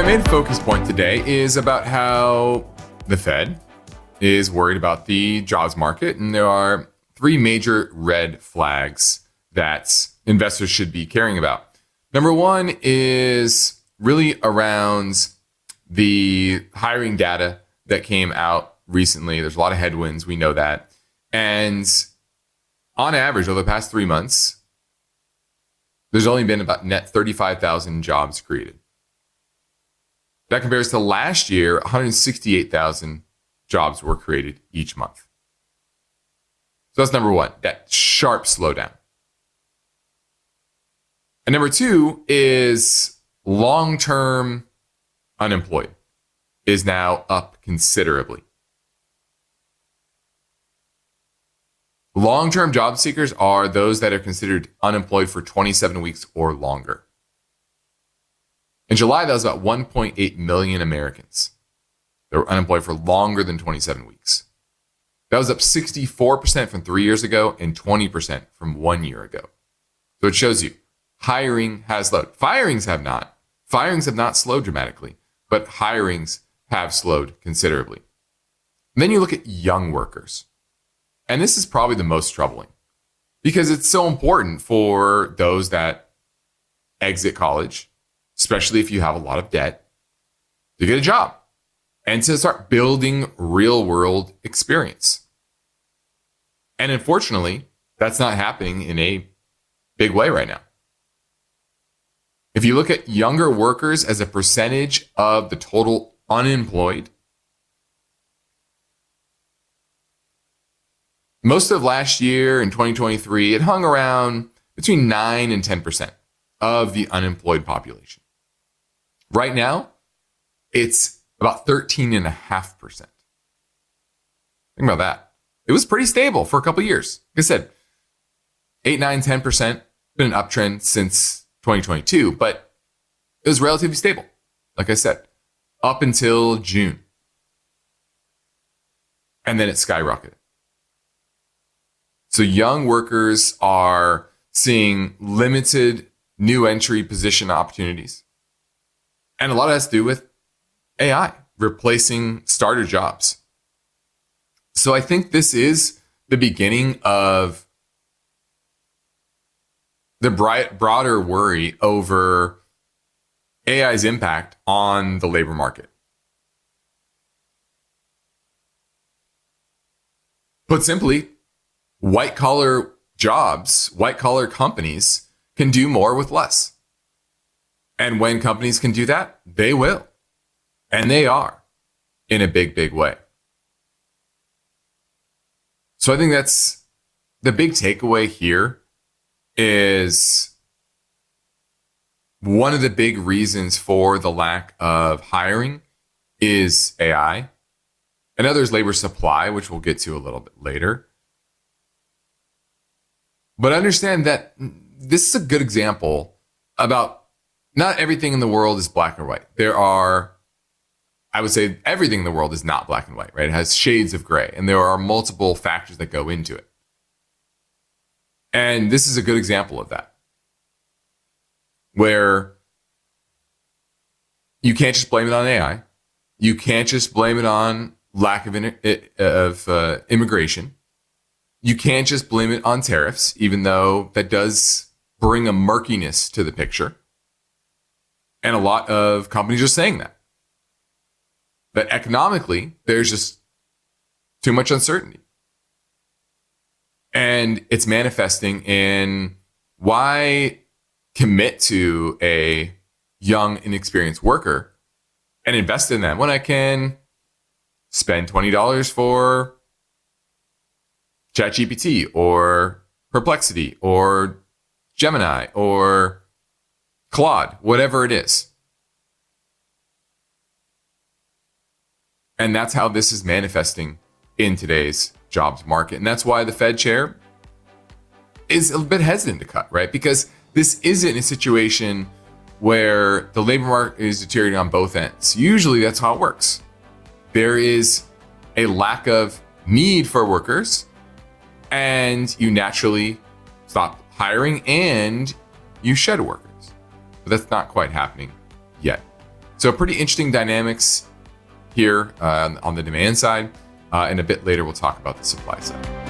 main focus point today is about how the Fed is worried about the jobs market, and there are three major red flags that investors should be caring about. Number one is really around the hiring data that came out recently. There's a lot of headwinds, we know that. And on average, over the past 3 months, there's only been about net 35,000 jobs created. That compares to last year, 168,000 jobs were created each month. So that's number one, that sharp slowdown. And number two is long-term unemployed is now up considerably. Long-term job seekers are those that are considered unemployed for 27 weeks or longer. In July, that was about 1.8 million Americans that were unemployed for longer than 27 weeks. That was up 64% from 3 years ago and 20% from 1 year ago. So it shows you hiring has slowed. Firings have not. Firings have not slowed dramatically, but hirings have slowed considerably. And then you look at young workers. And this is probably the most troubling because it's so important for those that exit college, especially if you have a lot of debt, to get a job and to start building real world experience. And unfortunately, that's not happening in a big way right now. If you look at younger workers as a percentage of the total unemployed, most of last year in 2023, it hung around between 9 and 10% of the unemployed population. Right now, it's about 13.5%. Think about that. It was pretty stable for a couple of years. Like I said, 8, 9, 10%, been an uptrend since 2022, but it was relatively stable. Like I said, up until June. And then it skyrocketed. So young workers are seeing limited new entry position opportunities. And a lot of that has to do with AI replacing starter jobs. So I think this is the beginning of the broader worry over AI's impact on the labor market. Put simply, white collar jobs, white collar companies can do more with less. And when companies can do that, they will. And they are in a big, big way. So I think that's the big takeaway here is one of the big reasons for the lack of hiring is AI. Another is labor supply, which we'll get to a little bit later. But understand that this is a good example about not everything in the world is black or white. There are, I would say everything in the world is not black and white, right? It has shades of gray, and there are multiple factors that go into it. And this is a good example of that, where you can't just blame it on AI. You can't just blame it on lack of immigration. You can't just blame it on tariffs, even though that does bring a murkiness to the picture. And a lot of companies are saying that economically, there's just too much uncertainty. And it's manifesting in why commit to a young, inexperienced worker and invest in them when I can spend $20 for ChatGPT or Perplexity or Gemini or Claude, whatever it is. And that's how this is manifesting in today's jobs market. And that's why the Fed chair is a bit hesitant to cut, right? Because this isn't a situation where the labor market is deteriorating on both ends. Usually that's how it works. There is a lack of need for workers, and you naturally stop hiring and you shed workers. But that's not quite happening yet. So pretty interesting dynamics here on the demand side. And a bit later, we'll talk about the supply side.